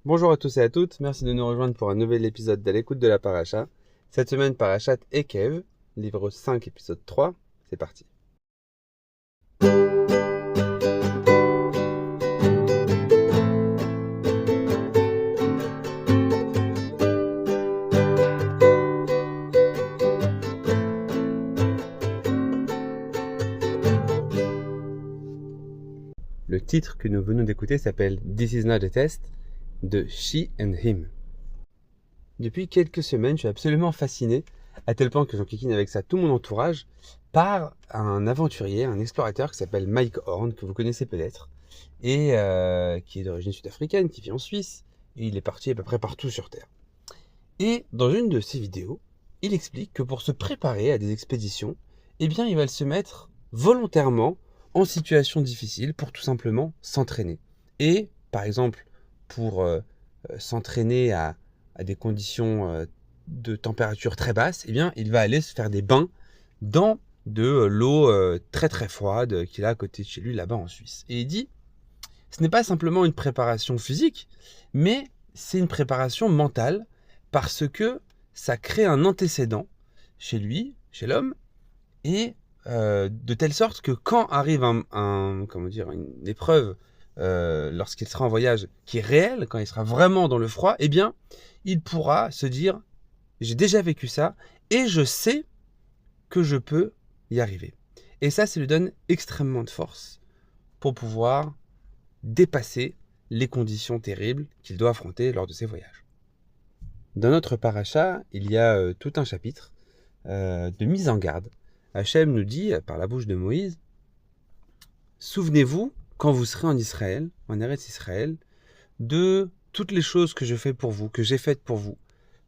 Bonjour à tous et à toutes, merci de nous rejoindre pour un nouvel épisode de l'écoute de la Paracha. Cette semaine, Parachat Ekev, livre 5, épisode 3, c'est parti. Le titre que nous venons d'écouter s'appelle This is not a test de She and Him. Depuis quelques semaines, je suis absolument fasciné, à tel point que j'en kikine avec ça tout mon entourage, par un aventurier, un explorateur qui s'appelle Mike Horn, que vous connaissez peut-être, et qui est d'origine sud-africaine, qui vit en Suisse, et il est parti à peu près partout sur Terre. Et dans une de ses vidéos, il explique que pour se préparer à des expéditions, eh bien, il va se mettre volontairement en situation difficile pour tout simplement s'entraîner. Et, par exemple, pour s'entraîner à des conditions de température très basse, eh bien, il va aller se faire des bains dans de l'eau très très froide qu'il a à côté de chez lui là-bas en Suisse. Et il dit, ce n'est pas simplement une préparation physique, mais c'est une préparation mentale parce que ça crée un antécédent chez lui, chez l'homme, et de telle sorte que quand arrive une épreuve lorsqu'il sera en voyage qui est réelle, quand il sera vraiment dans le froid, eh bien, il pourra se dire j'ai déjà vécu ça et je sais que je peux y arriver. Et ça lui donne extrêmement de force pour pouvoir dépasser les conditions terribles qu'il doit affronter lors de ses voyages. Dans notre paracha, il y a tout un chapitre de mise en garde. Hachem nous dit, par la bouche de Moïse, « Souvenez-vous, quand vous serez en Israël, en Eretz Israël, de toutes les choses que je fais pour vous, que j'ai faites pour vous.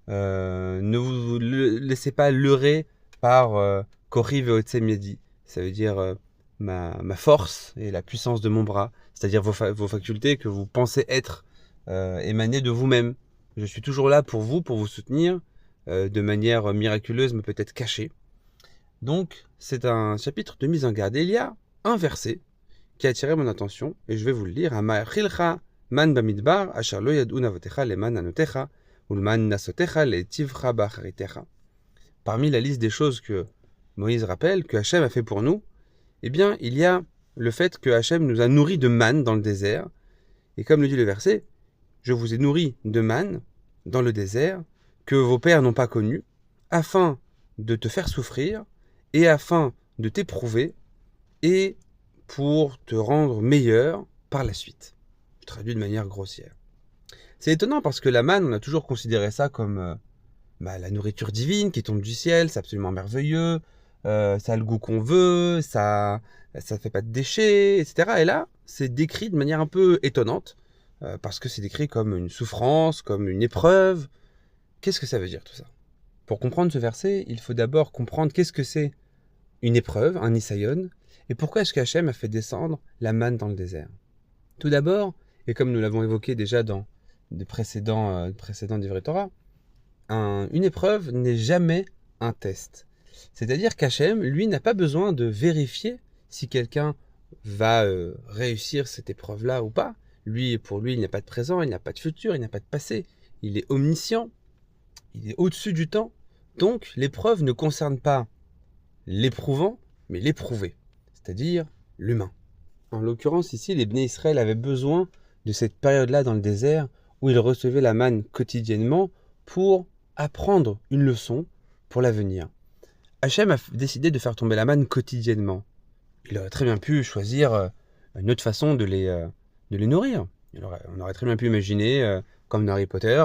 Ne vous laissez pas leurrer par Kori ve'otse miedi. Ça veut dire ma force et la puissance de mon bras, c'est-à-dire vos facultés que vous pensez être émanées de vous-même. Je suis toujours là pour vous soutenir de manière miraculeuse, mais peut-être cachée. » Donc, c'est un chapitre de mise en garde. Et il y a un verset qui a attiré mon attention, et je vais vous le lire. Man bamidbar, asher lo yad'u navotecha leman anotecha, ulman nasotecha letivcha bacharitecha. Parmi la liste des choses que Moïse rappelle, que Hachem a fait pour nous, eh bien, il y a le fait que Hachem nous a nourris de manne dans le désert. Et comme le dit le verset, je vous ai nourri de manne dans le désert que vos pères n'ont pas connu, afin de te faire souffrir et afin de t'éprouver et pour te rendre meilleur par la suite. Je traduis de manière grossière. C'est étonnant parce que la manne, on a toujours considéré ça comme la nourriture divine qui tombe du ciel, c'est absolument merveilleux, ça a le goût qu'on veut, ça fait pas de déchets, etc. Et là, c'est décrit de manière un peu étonnante, parce que c'est décrit comme une souffrance, comme une épreuve. Qu'est-ce que ça veut dire tout ça? Pour comprendre ce verset, il faut d'abord comprendre qu'est-ce que c'est une épreuve, un Nisayon, et pourquoi est-ce qu'Hachem a fait descendre la manne dans le désert. Tout d'abord, et comme nous l'avons évoqué déjà dans de précédents divrei Torah, une épreuve n'est jamais un test. C'est-à-dire qu'Hachem, lui, n'a pas besoin de vérifier si quelqu'un va réussir cette épreuve-là ou pas. Pour lui, il n'y a pas de présent, il n'y a pas de futur, il n'y a pas de passé. Il est omniscient, il est au-dessus du temps. Donc, l'épreuve ne concerne pas l'éprouvant, mais l'éprouvé, c'est-à-dire l'humain. En l'occurrence, ici, les Bnei Israël avaient besoin de cette période-là dans le désert où ils recevaient la manne quotidiennement pour apprendre une leçon pour l'avenir. Hachem a décidé de faire tomber la manne quotidiennement. Il aurait très bien pu choisir une autre façon de les nourrir. On aurait très bien pu imaginer, comme dans Harry Potter,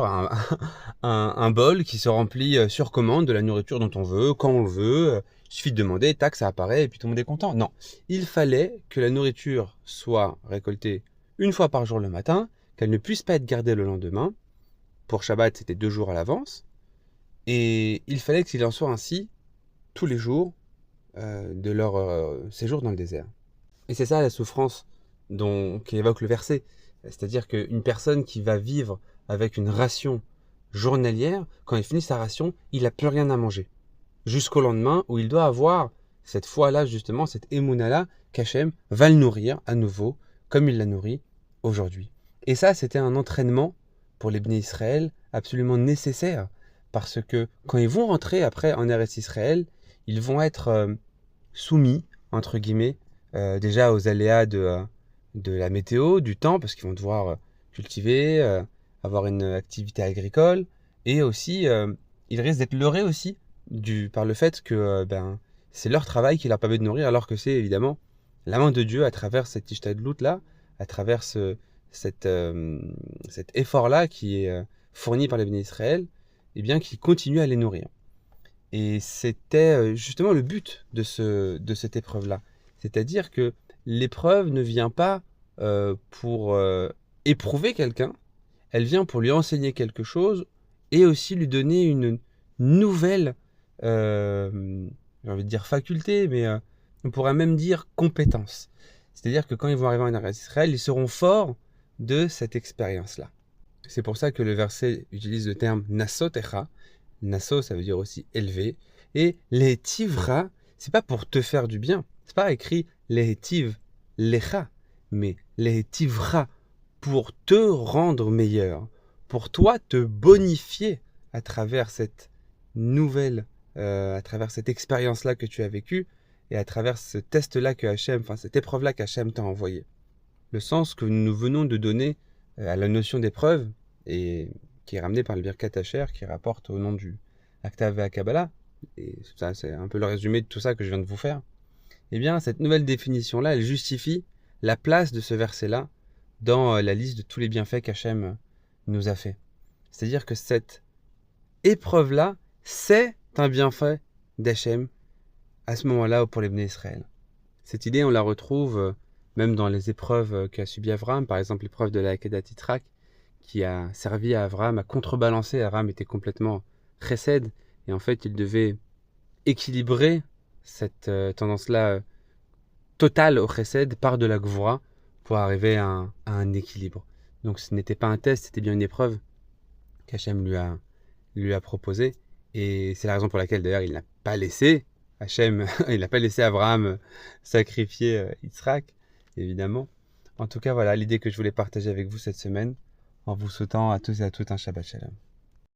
un bol qui se remplit sur commande de la nourriture dont on veut, quand on le veut. Il suffit de demander, tac, ça apparaît et puis tout le monde est content. Non, il fallait que la nourriture soit récoltée une fois par jour le matin, qu'elle ne puisse pas être gardée le lendemain. Pour Shabbat, c'était 2 jours à l'avance. Et il fallait qu'il en soit ainsi tous les jours de leur séjour dans le désert. Et c'est ça la souffrance qu'évoque le verset. C'est-à-dire qu'une personne qui va vivre avec une ration journalière, quand il finit sa ration, il n'a plus rien à manger. Jusqu'au lendemain où il doit avoir cette foi-là, justement, cette émouna-là, qu'Hachem va le nourrir à nouveau, comme il l'a nourri aujourd'hui. Et ça, c'était un entraînement pour les Bnei Israël absolument nécessaire, parce que quand ils vont rentrer après en Eretz Israël, ils vont être soumis, entre guillemets, déjà aux aléas de la météo, du temps, parce qu'ils vont devoir cultiver, avoir une activité agricole, et aussi, ils risquent d'être leurrés aussi par le fait que c'est leur travail qui leur permet de nourrir, alors que c'est évidemment la main de Dieu à travers cette ishtadlout-là, à travers cet effort-là qui est fourni par les Béné Israël, et bien qui continue à les nourrir. Et c'était justement le but de cette épreuve-là. C'est-à-dire que l'épreuve ne vient pas pour éprouver quelqu'un, elle vient pour lui enseigner quelque chose et aussi lui donner une nouvelle, j'ai envie de dire faculté, mais on pourrait même dire compétence. C'est-à-dire que quand ils vont arriver en Eretz Israël, ils seront forts de cette expérience-là. C'est pour ça que le verset utilise le terme nasotecha. Naso, ça veut dire aussi élevé. Et lehetivra, c'est pas pour te faire du bien. C'est pas écrit lehetiv lecha, mais lehetivra, pour te rendre meilleur, pour toi te bonifier à travers cette nouvelle, à travers cette expérience-là que tu as vécue et à travers ce test-là que Hachem, enfin cette épreuve-là qu'Hachem t'a envoyée. Le sens que nous venons de donner à la notion d'épreuve et qui est ramené par le Birkat Hacher, qui rapporte au nom du Aktav Kabbalah, et ça c'est un peu le résumé de tout ça que je viens de vous faire. Eh bien, cette nouvelle définition-là, elle justifie la place de ce verset-là dans la liste de tous les bienfaits qu'Hachem nous a fait. C'est-à-dire que cette épreuve-là, c'est un bienfait d'Hachem à ce moment-là pour les Bnei Israël. Cette idée, on la retrouve même dans les épreuves qu'a subi Avraham, par exemple l'épreuve de la Akedat Yitzhak, qui a servi à Avraham à contrebalancer. Avraham était complètement chesed, et en fait, il devait équilibrer cette tendance-là totale au chesed par de la gvura pour arriver à un équilibre. Donc ce n'était pas un test, c'était bien une épreuve qu'Hachem lui a proposée. Et c'est la raison pour laquelle d'ailleurs il n'a pas laissé Hachem, il n'a pas laissé Abraham sacrifier Yitzhak, évidemment. En tout cas, voilà l'idée que je voulais partager avec vous cette semaine, en vous souhaitant à tous et à toutes un Shabbat Shalom.